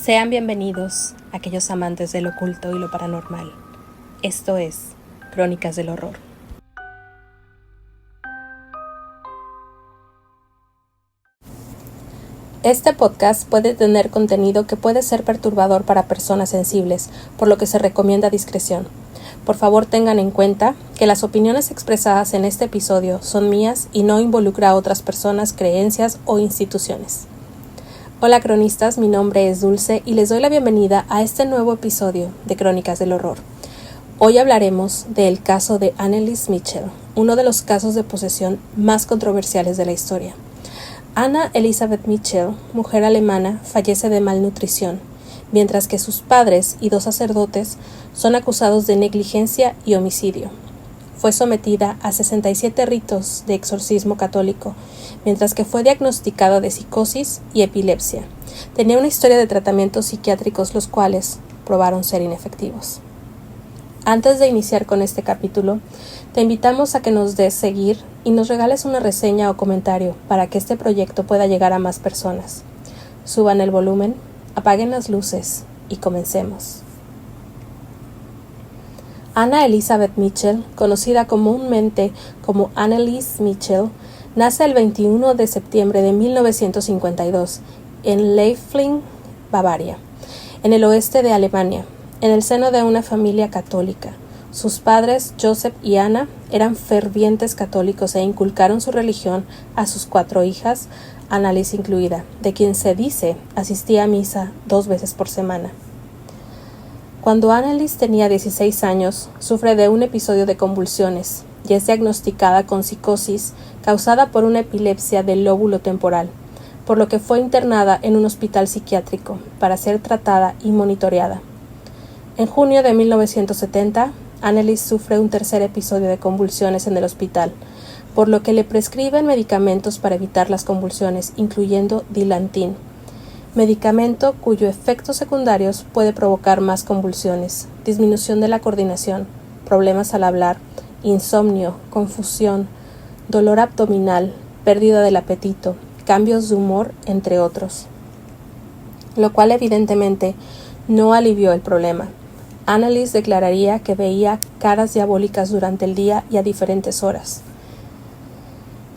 Sean bienvenidos aquellos amantes del oculto y lo paranormal. Esto es Crónicas del Horror. Este podcast puede tener contenido que puede ser perturbador para personas sensibles, por lo que se recomienda discreción. Por favor, tengan en cuenta que las opiniones expresadas en este episodio son mías y no involucra a otras personas, creencias o instituciones. Hola cronistas, mi nombre es Dulce y les doy la bienvenida a este nuevo episodio de Crónicas del Horror. Hoy hablaremos del caso de Anneliese Michel, uno de los casos de posesión más controversiales de la historia. Anna Elisabeth Michel, mujer alemana, fallece de malnutrición, mientras que sus padres y 2 sacerdotes son acusados de negligencia y homicidio. Fue sometida a 67 ritos de exorcismo católico, mientras que fue diagnosticada de psicosis y epilepsia. Tenía una historia de tratamientos psiquiátricos los cuales probaron ser inefectivos. Antes de iniciar con este capítulo, te invitamos a que nos des seguir y nos regales una reseña o comentario para que este proyecto pueda llegar a más personas. Suban el volumen, apaguen las luces y comencemos. Anna Elisabeth Michel, conocida comúnmente como Anneliese Michel, nace el 21 de septiembre de 1952 en Leifling, Bavaria, en el oeste de Alemania, en el seno de una familia católica. Sus padres, Joseph y Anna, eran fervientes católicos e inculcaron su religión a sus 4 hijas, Anneliese incluida, de quien se dice asistía a misa 2 veces por semana. Cuando Anneliese tenía 16 años, sufre de un episodio de convulsiones y es diagnosticada con psicosis causada por una epilepsia del lóbulo temporal, por lo que fue internada en un hospital psiquiátrico para ser tratada y monitoreada. En junio de 1970, Anneliese sufre un tercer episodio de convulsiones en el hospital, por lo que le prescriben medicamentos para evitar las convulsiones, incluyendo Dilantin, medicamento cuyo efectos secundarios puede provocar más convulsiones, disminución de la coordinación, problemas al hablar, insomnio, confusión, dolor abdominal, pérdida del apetito, cambios de humor, entre otros. Lo cual evidentemente no alivió el problema. Anneliese declararía que veía caras diabólicas durante el día y a diferentes horas.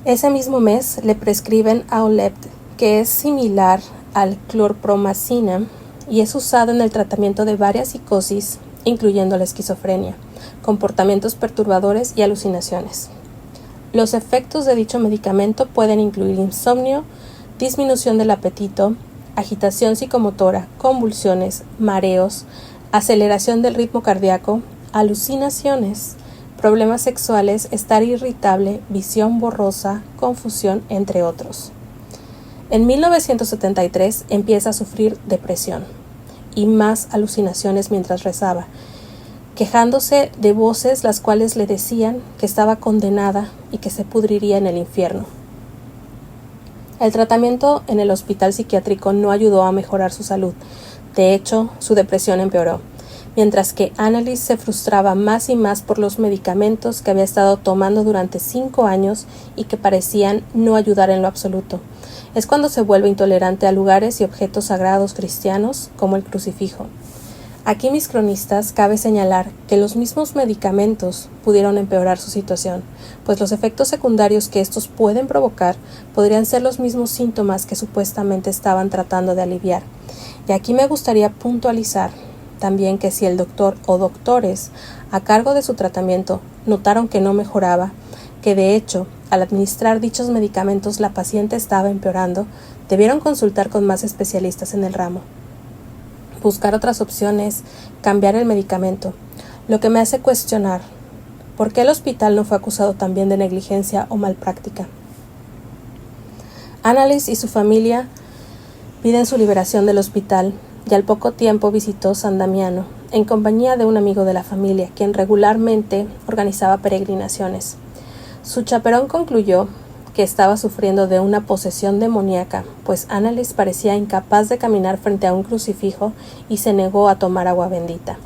Ese mismo mes le prescriben Aolept, que es similar al clorpromazina y es usado en el tratamiento de varias psicosis, incluyendo la esquizofrenia, comportamientos perturbadores y alucinaciones. Los efectos de dicho medicamento pueden incluir insomnio, disminución del apetito, agitación psicomotora, convulsiones, mareos, aceleración del ritmo cardíaco, alucinaciones, problemas sexuales, estar irritable, visión borrosa, confusión, entre otros. En 1973 empieza a sufrir depresión y más alucinaciones mientras rezaba, quejándose de voces las cuales le decían que estaba condenada y que se pudriría en el infierno. El tratamiento en el hospital psiquiátrico no ayudó a mejorar su salud. De hecho, su depresión empeoró, mientras que Anneliese se frustraba más y más por los medicamentos que había estado tomando durante 5 años y que parecían no ayudar en lo absoluto. Es cuando se vuelve intolerante a lugares y objetos sagrados cristianos como el crucifijo. Aquí, mis cronistas, cabe señalar que los mismos medicamentos pudieron empeorar su situación, pues los efectos secundarios que estos pueden provocar podrían ser los mismos síntomas que supuestamente estaban tratando de aliviar. Y aquí me gustaría puntualizar también que si el doctor o doctores a cargo de su tratamiento notaron que no mejoraba, que de hecho, al administrar dichos medicamentos la paciente estaba empeorando, debieron consultar con más especialistas en el ramo, buscar otras opciones, cambiar el medicamento, lo que me hace cuestionar ¿por qué el hospital no fue acusado también de negligencia o malpráctica? Anneliese y su familia piden su liberación del hospital y al poco tiempo visitó San Damiano en compañía de un amigo de la familia, quien regularmente organizaba peregrinaciones. Su chaperón concluyó que estaba sufriendo de una posesión demoníaca, pues Anneliese parecía incapaz de caminar frente a un crucifijo y se negó a tomar agua bendita.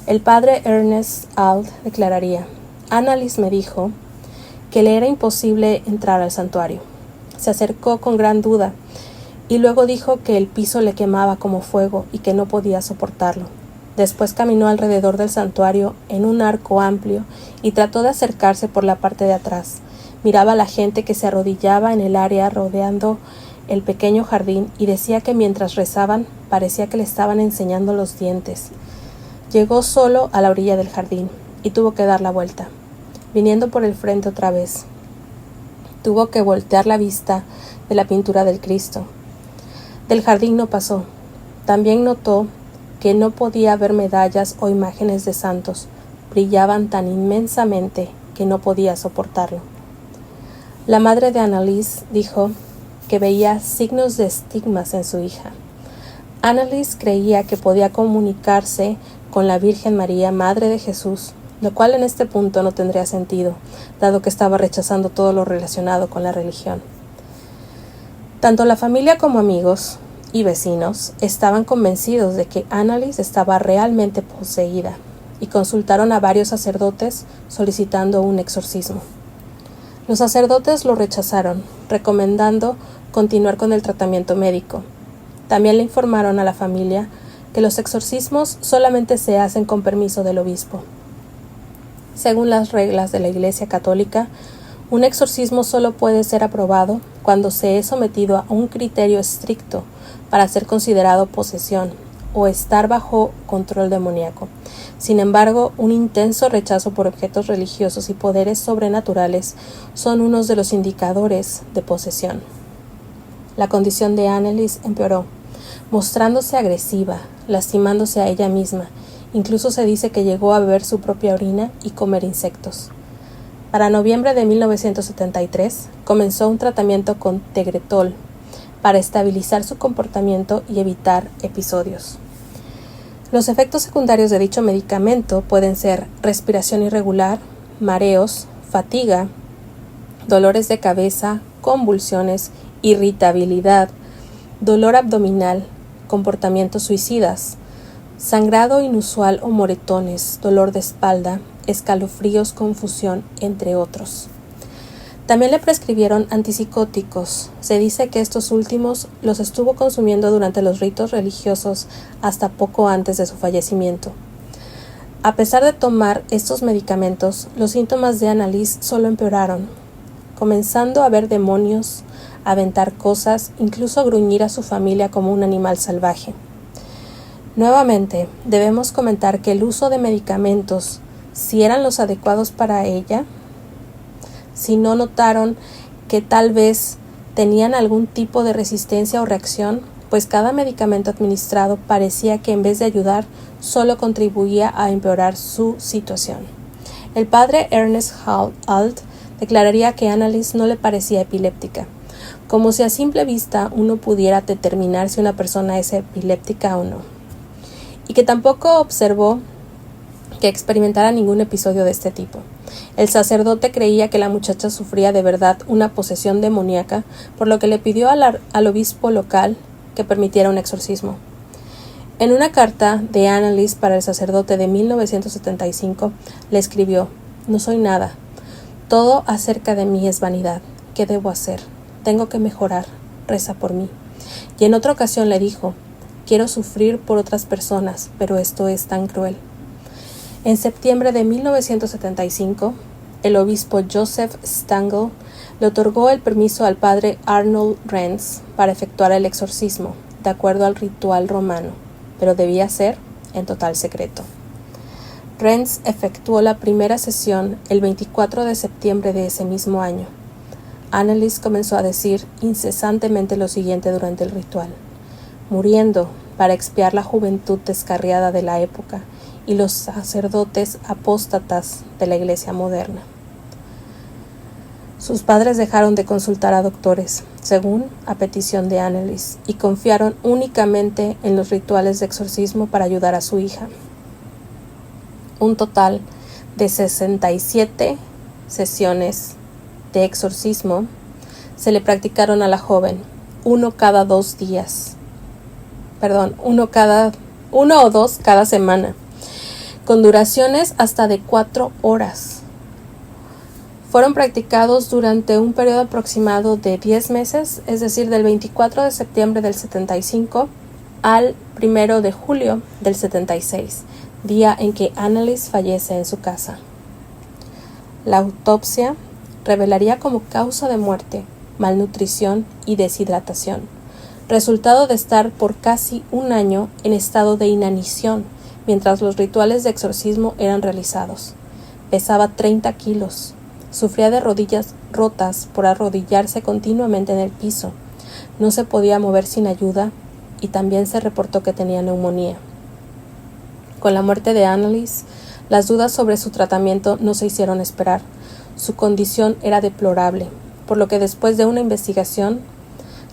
El padre Ernest Alt declararía: Anneliese me dijo que le era imposible entrar al santuario. Se acercó con gran duda y luego dijo que el piso le quemaba como fuego y que no podía soportarlo. Después caminó alrededor del santuario en un arco amplio y trató de acercarse por la parte de atrás. Miraba a la gente que se arrodillaba en el área rodeando el pequeño jardín y decía que mientras rezaban parecía que le estaban enseñando los dientes. Llegó solo a la orilla del jardín y tuvo que dar la vuelta, viniendo por el frente otra vez. Tuvo que voltear la vista de la pintura del Cristo. Del jardín no pasó. También notó que no podía ver medallas o imágenes de santos. Brillaban tan inmensamente que no podía soportarlo. La madre de Annalise dijo que veía signos de estigmas en su hija. Annalise creía que podía comunicarse con la Virgen María, Madre de Jesús, lo cual en este punto no tendría sentido, dado que estaba rechazando todo lo relacionado con la religión. Tanto la familia como amigos y vecinos estaban convencidos de que Annalise estaba realmente poseída y consultaron a varios sacerdotes solicitando un exorcismo. Los sacerdotes lo rechazaron, recomendando continuar con el tratamiento médico. También le informaron a la familia que los exorcismos solamente se hacen con permiso del obispo. Según las reglas de la Iglesia Católica, un exorcismo solo puede ser aprobado cuando se es sometido a un criterio estricto para ser considerado posesión o estar bajo control demoníaco. Sin embargo, un intenso rechazo por objetos religiosos y poderes sobrenaturales son unos de los indicadores de posesión. La condición de Annalise empeoró, mostrándose agresiva, lastimándose a ella misma. Incluso se dice que llegó a beber su propia orina y comer insectos. Para noviembre de 1973 comenzó un tratamiento con Tegretol para estabilizar su comportamiento y evitar episodios. Los efectos secundarios de dicho medicamento pueden ser respiración irregular, mareos, fatiga, dolores de cabeza, convulsiones, irritabilidad, dolor abdominal, comportamientos suicidas, sangrado inusual o moretones, dolor de espalda, escalofríos, confusión, entre otros. También le prescribieron antipsicóticos. Se dice que estos últimos los estuvo consumiendo durante los ritos religiosos hasta poco antes de su fallecimiento. A pesar de tomar estos medicamentos, los síntomas de Annalise solo empeoraron, comenzando a ver demonios, a aventar cosas, incluso a gruñir a su familia como un animal salvaje. Nuevamente, debemos comentar que el uso de medicamentos, si eran los adecuados para ella, si no notaron que tal vez tenían algún tipo de resistencia o reacción, pues cada medicamento administrado parecía que en vez de ayudar, solo contribuía a empeorar su situación. El padre Ernest Alt declararía que Annalise no le parecía epiléptica, como si a simple vista uno pudiera determinar si una persona es epiléptica o no, y que tampoco observó que experimentara ningún episodio de este tipo. El sacerdote creía que la muchacha sufría de verdad una posesión demoníaca, por lo que le pidió al obispo local que permitiera un exorcismo. En una carta de Annalise para el sacerdote de 1975, le escribió: «No soy nada. Todo acerca de mí es vanidad. ¿Qué debo hacer? Tengo que mejorar. Reza por mí». Y en otra ocasión le dijo: «Quiero sufrir por otras personas, pero esto es tan cruel». En septiembre de 1975, el obispo Joseph Stangl le otorgó el permiso al padre Arnold Renz para efectuar el exorcismo, de acuerdo al ritual romano, pero debía ser en total secreto. Renz efectuó la primera sesión el 24 de septiembre de ese mismo año. Annalise comenzó a decir incesantemente lo siguiente durante el ritual: «Muriendo para expiar la juventud descarriada de la época y los sacerdotes apóstatas de la Iglesia moderna». Sus padres dejaron de consultar a doctores, según a petición de Annalise, y confiaron únicamente en los rituales de exorcismo para ayudar a su hija. Un total de 67 sesiones de exorcismo se le practicaron a la joven, uno o dos cada semana, con duraciones hasta de 4 horas. Fueron practicados durante un periodo aproximado de 10 meses, es decir, del 24 de septiembre del 75 al 1 de julio del 76, día en que Anneliese fallece en su casa. La autopsia revelaría como causa de muerte malnutrición y deshidratación, resultado de estar por casi un año en estado de inanición mientras los rituales de exorcismo eran realizados. Pesaba 30 kilos. Sufría de rodillas rotas por arrodillarse continuamente en el piso. No se podía mover sin ayuda y también se reportó que tenía neumonía. Con la muerte de Anneliese, las dudas sobre su tratamiento no se hicieron esperar. Su condición era deplorable, por lo que después de una investigación,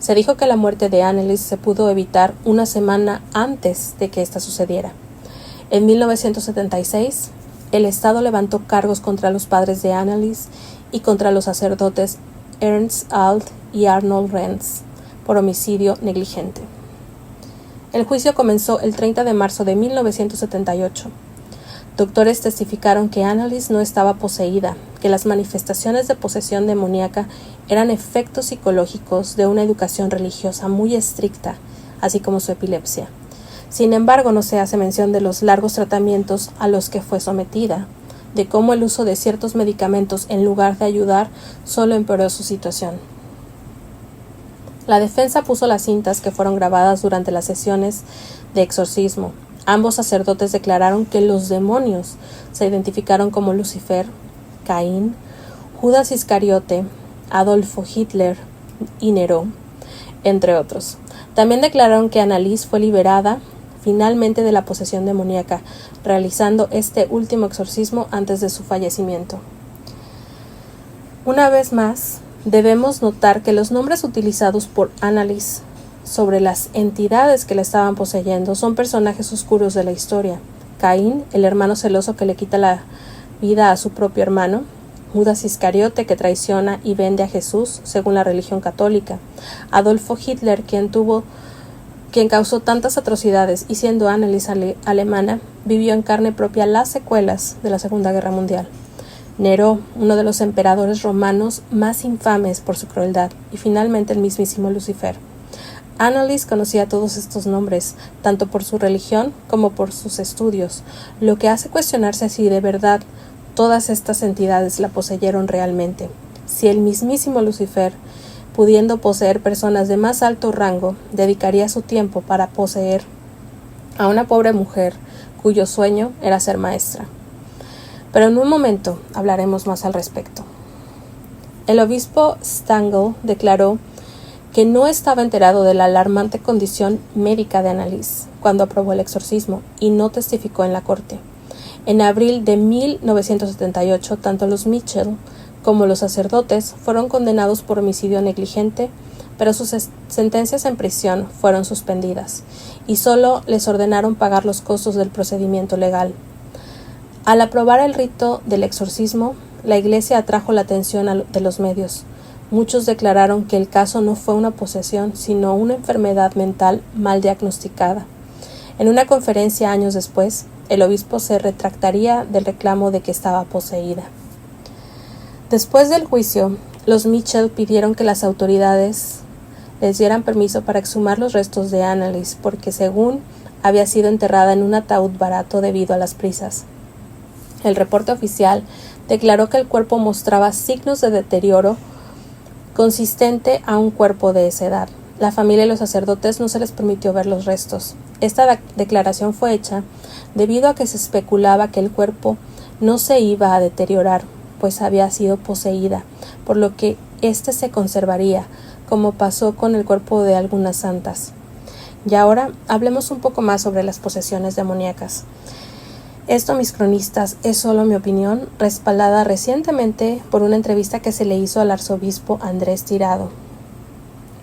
se dijo que la muerte de Anneliese se pudo evitar una semana antes de que esta sucediera. En 1976, el Estado levantó cargos contra los padres de Anneliese y contra los sacerdotes Ernst Alt y Arnold Renz por homicidio negligente. El juicio comenzó el 30 de marzo de 1978. Doctores testificaron que Anneliese no estaba poseída, que las manifestaciones de posesión demoníaca eran efectos psicológicos de una educación religiosa muy estricta, así como su epilepsia. Sin embargo, no se hace mención de los largos tratamientos a los que fue sometida, de cómo el uso de ciertos medicamentos en lugar de ayudar solo empeoró su situación. La defensa puso las cintas que fueron grabadas durante las sesiones de exorcismo. Ambos sacerdotes declararon que los demonios se identificaron como Lucifer, Caín, Judas Iscariote, Adolfo Hitler y Nerón, entre otros. También declararon que Anneliese fue liberada finalmente de la posesión demoníaca, realizando este último exorcismo antes de su fallecimiento. Una vez más, debemos notar que los nombres utilizados por Anneliese sobre las entidades que la estaban poseyendo son personajes oscuros de la historia. Caín, el hermano celoso que le quita la vida a su propio hermano. Judas Iscariote, que traiciona y vende a Jesús según la religión católica. Adolfo Hitler, quien causó tantas atrocidades y siendo Anneliese alemana, vivió en carne propia las secuelas de la Segunda Guerra Mundial. Nerón, uno de los emperadores romanos más infames por su crueldad, y finalmente el mismísimo Lucifer. Anneliese conocía todos estos nombres, tanto por su religión como por sus estudios, lo que hace cuestionarse si de verdad todas estas entidades la poseyeron realmente. Si el mismísimo Lucifer, pudiendo poseer personas de más alto rango, dedicaría su tiempo para poseer a una pobre mujer cuyo sueño era ser maestra. Pero en un momento hablaremos más al respecto. El obispo Stangl declaró que no estaba enterado de la alarmante condición médica de Anneliese cuando aprobó el exorcismo y no testificó en la corte. En abril de 1978, tanto los Mitchell como los sacerdotes fueron condenados por homicidio negligente, pero sus sentencias en prisión fueron suspendidas y solo les ordenaron pagar los costos del procedimiento legal. Al aprobar el rito del exorcismo, la Iglesia atrajo la atención de los medios. Muchos declararon que el caso no fue una posesión, sino una enfermedad mental mal diagnosticada. En una conferencia años después, el obispo se retractaría del reclamo de que estaba poseída. Después del juicio, los Mitchell pidieron que las autoridades les dieran permiso para exhumar los restos de Anneliese, porque según había sido enterrada en un ataúd barato debido a las prisas. El reporte oficial declaró que el cuerpo mostraba signos de deterioro consistente a un cuerpo de esa edad. La familia y los sacerdotes no se les permitió ver los restos. Esta declaración fue hecha debido a que se especulaba que el cuerpo no se iba a deteriorar, pues había sido poseída, por lo que éste se conservaría, como pasó con el cuerpo de algunas santas. Y ahora hablemos un poco más sobre las posesiones demoníacas. Esto, mis cronistas, es solo mi opinión, respaldada recientemente por una entrevista que se le hizo al arzobispo Andrés Tirado.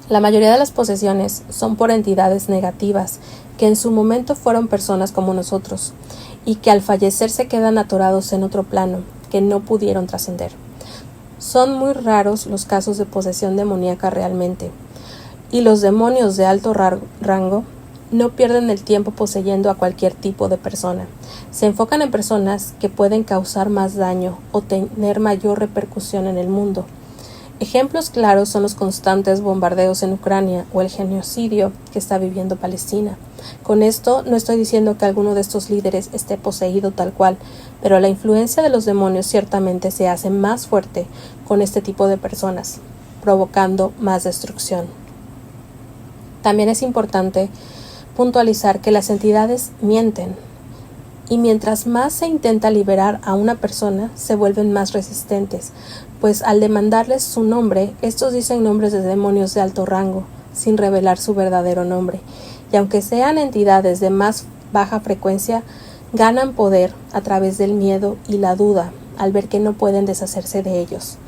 La mayoría de las posesiones son por entidades negativas, que en su momento fueron personas como nosotros, y que al fallecer se quedan atorados en otro plano, que no pudieron trascender. Son muy raros los casos de posesión demoníaca realmente, y los demonios de alto rango no pierden el tiempo poseyendo a cualquier tipo de persona. Se enfocan en personas que pueden causar más daño o tener mayor repercusión en el mundo. Ejemplos claros son los constantes bombardeos en Ucrania o el genocidio que está viviendo Palestina. Con esto no estoy diciendo que alguno de estos líderes esté poseído tal cual, pero la influencia de los demonios ciertamente se hace más fuerte con este tipo de personas, provocando más destrucción. También es importante puntualizar que las entidades mienten, y mientras más se intenta liberar a una persona, se vuelven más resistentes, pues al demandarles su nombre, estos dicen nombres de demonios de alto rango, sin revelar su verdadero nombre, y aunque sean entidades de más baja frecuencia, ganan poder a través del miedo y la duda, al ver que no pueden deshacerse de ellos.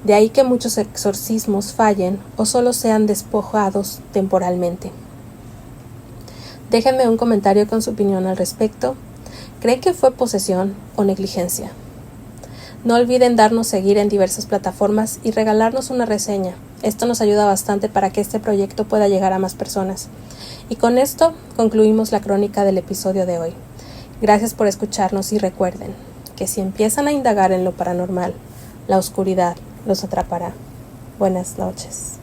De ahí que muchos exorcismos fallen o solo sean despojados temporalmente. Déjenme un comentario con su opinión al respecto. ¿Creen que fue posesión o negligencia? No olviden darnos seguir en diversas plataformas y regalarnos una reseña. Esto nos ayuda bastante para que este proyecto pueda llegar a más personas. Y con esto concluimos la crónica del episodio de hoy. Gracias por escucharnos y recuerden que si empiezan a indagar en lo paranormal, la oscuridad los atrapará. Buenas noches.